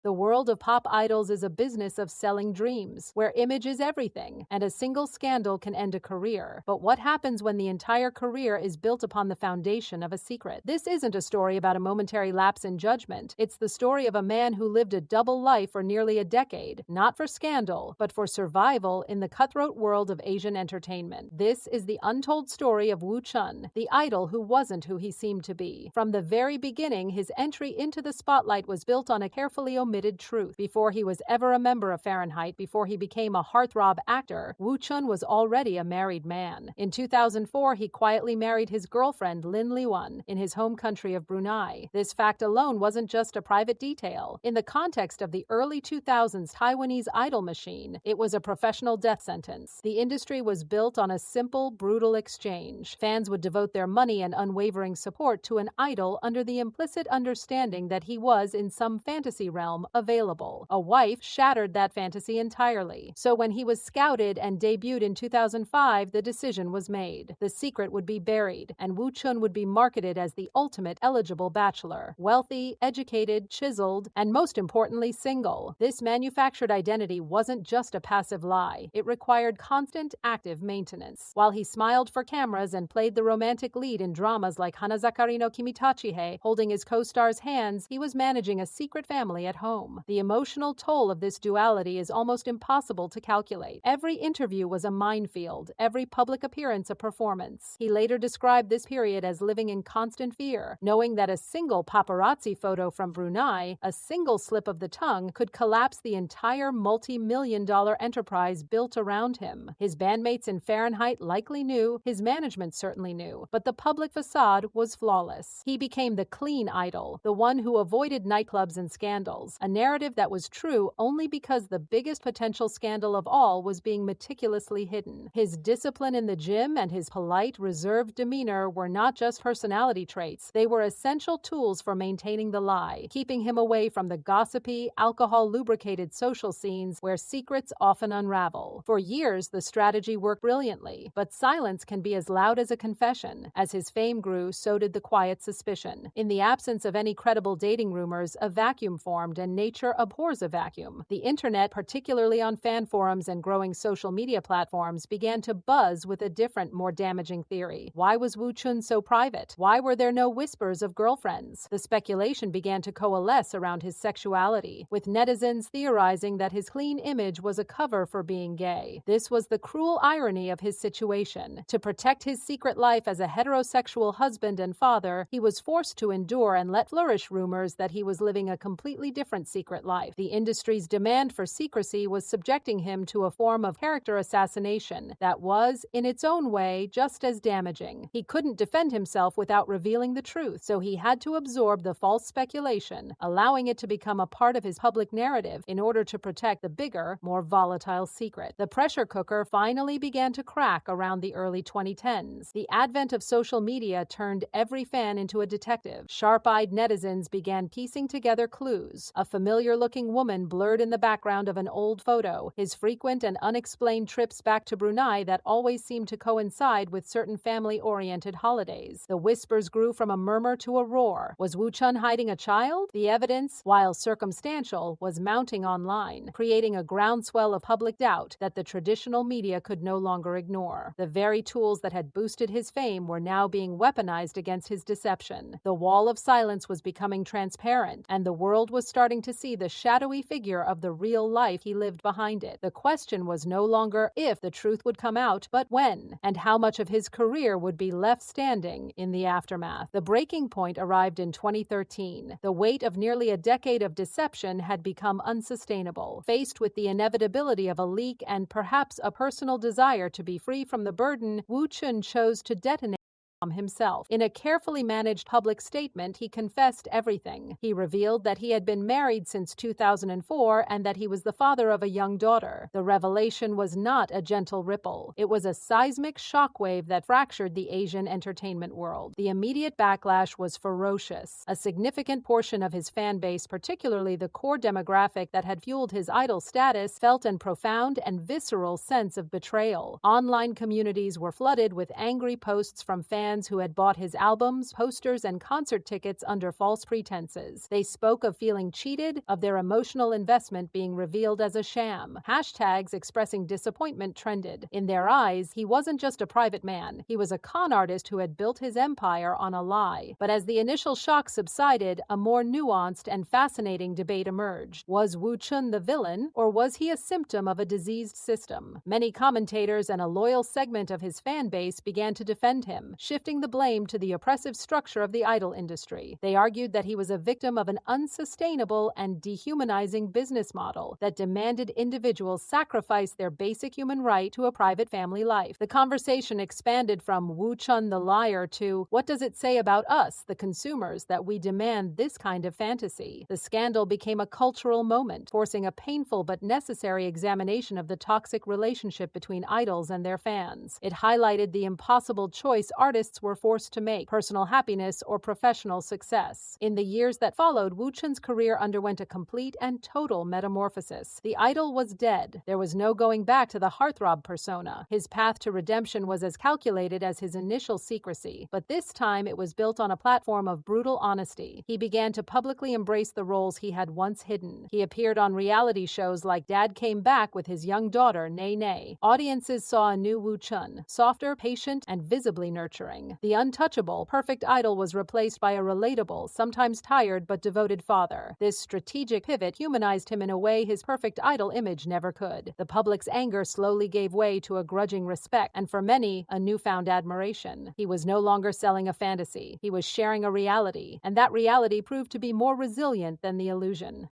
The world of pop idols is a business of selling dreams, where image is everything, and a single scandal can end a career. But what happens when the entire career is built upon the foundation of a secret? This isn't a story about a momentary lapse in judgment. It's the story of a man who lived a double life for nearly a decade, not for scandal, but for survival in the cutthroat world of Asian entertainment. This is the untold story of Wu Chun, the idol who wasn't who he seemed to be. From the very beginning, his entry into the spotlight was built on a carefully omitted truth. Before he was ever a member of Fahrenheit, before he became a heartthrob actor, Wu Chun was already a married man. In 2004, he quietly married his girlfriend Lin Liwan in his home country of Brunei. This fact alone wasn't just a private detail. In the context of the early 2000s Taiwanese idol machine, it was a professional death sentence. The industry was built on a simple, brutal exchange. Fans would devote their money and unwavering support to an idol under the implicit understanding that he was, in some fantasy realm, available. A wife shattered that fantasy entirely. So when he was scouted and debuted in 2005, the decision was made. The secret would be buried, and Wu Chun would be marketed as the ultimate eligible bachelor. Wealthy, educated, chiseled, and most importantly, single. This manufactured identity wasn't just a passive lie. It required constant, active maintenance. While he smiled for cameras and played the romantic lead in dramas like Hanazakari no Kimitachihe, holding his co-star's hands, he was managing a secret family at home. The emotional toll of this duality is almost impossible to calculate. Every interview was a minefield, every public appearance a performance. He later described this period as living in constant fear, knowing that a single paparazzi photo from Brunei, a single slip of the tongue, could collapse the entire multi-million-dollar enterprise built around him. His bandmates in Fahrenheit likely knew, his management certainly knew, but the public facade was flawless. He became the clean idol, the one who avoided nightclubs and scandals, a narrative that was true only because the biggest potential scandal of all was being meticulously hidden. His discipline in the gym and his polite, reserved demeanor were not just personality traits, they were essential tools for maintaining the lie, keeping him away from the gossipy, alcohol-lubricated social scenes where secrets often unravel. For years, the strategy worked brilliantly, but silence can be as loud as a confession. As his fame grew, so did the quiet suspicion. In the absence of any credible dating rumors, a vacuum formed, and nature abhors a vacuum. The internet, particularly on fan forums and growing social media platforms, began to buzz with a different, more damaging theory. Why was Wu Chun so private? Why were there no whispers of girlfriends? The speculation began to coalesce around his sexuality, with netizens theorizing that his clean image was a cover for being gay. This was the cruel irony of his situation. To protect his secret life as a heterosexual husband and father, he was forced to endure and let flourish rumors that he was living a completely different secret life. The industry's demand for secrecy was subjecting him to a form of character assassination that was, in its own way, just as damaging. He couldn't defend himself without revealing the truth, so he had to absorb the false speculation, allowing it to become a part of his public narrative in order to protect the bigger, more volatile secret. The pressure cooker finally began to crack around the early 2010s. The advent of social media turned every fan into a detective. Sharp-eyed netizens began piecing together clues. A familiar-looking woman blurred in the background of an old photo, his frequent and unexplained trips back to Brunei that always seemed to coincide with certain family-oriented holidays. The whispers grew from a murmur to a roar. Was Wu Chun hiding a child? The evidence, while circumstantial, was mounting online, creating a groundswell of public doubt that the traditional media could no longer ignore. The very tools that had boosted his fame were now being weaponized against his deception. The wall of silence was becoming transparent, and the world was starting to see the shadowy figure of the real life he lived behind it. The question was no longer if the truth would come out, but when, and how much of his career would be left standing in the aftermath. The breaking point arrived in 2013. The weight of nearly a decade of deception had become unsustainable. Faced with the inevitability of a leak and perhaps a personal desire to be free from the burden, Wu Chun chose to detonate himself. In a carefully managed public statement, he confessed everything. He revealed that he had been married since 2004 and that he was the father of a young daughter. The revelation was not a gentle ripple. It was a seismic shockwave that fractured the Asian entertainment world. The immediate backlash was ferocious. A significant portion of his fan base, particularly the core demographic that had fueled his idol status, felt a profound and visceral sense of betrayal. Online communities were flooded with angry posts from fans fans who had bought his albums, posters, and concert tickets under false pretenses. They spoke of feeling cheated, of their emotional investment being revealed as a sham. Hashtags expressing disappointment trended. In their eyes, he wasn't just a private man. He was a con artist who had built his empire on a lie. But as the initial shock subsided, a more nuanced and fascinating debate emerged. Was Wu Chun the villain, or was he a symptom of a diseased system? Many commentators and a loyal segment of his fan base began to defend him, shifting the blame to the oppressive structure of the idol industry. They argued that he was a victim of an unsustainable and dehumanizing business model that demanded individuals sacrifice their basic human right to a private family life. The conversation expanded from Wu Chun the liar to, what does it say about us, the consumers, that we demand this kind of fantasy? The scandal became a cultural moment, forcing a painful but necessary examination of the toxic relationship between idols and their fans. It highlighted the impossible choice artists were forced to make: personal happiness or professional success. In the years that followed, Wu Chun's career underwent a complete and total metamorphosis. The idol was dead. There was no going back to the heartthrob persona. His path to redemption was as calculated as his initial secrecy, but this time it was built on a platform of brutal honesty. He began to publicly embrace the roles he had once hidden. He appeared on reality shows like Dad Came Back with his young daughter, Nay Nay. Audiences saw a new Wu Chun, softer, patient, and visibly nurturing. The untouchable, perfect idol was replaced by a relatable, sometimes tired but devoted father. This strategic pivot humanized him in a way his perfect idol image never could. The public's anger slowly gave way to a grudging respect, and for many, a newfound admiration. He was no longer selling a fantasy. He was sharing a reality, and that reality proved to be more resilient than the illusion.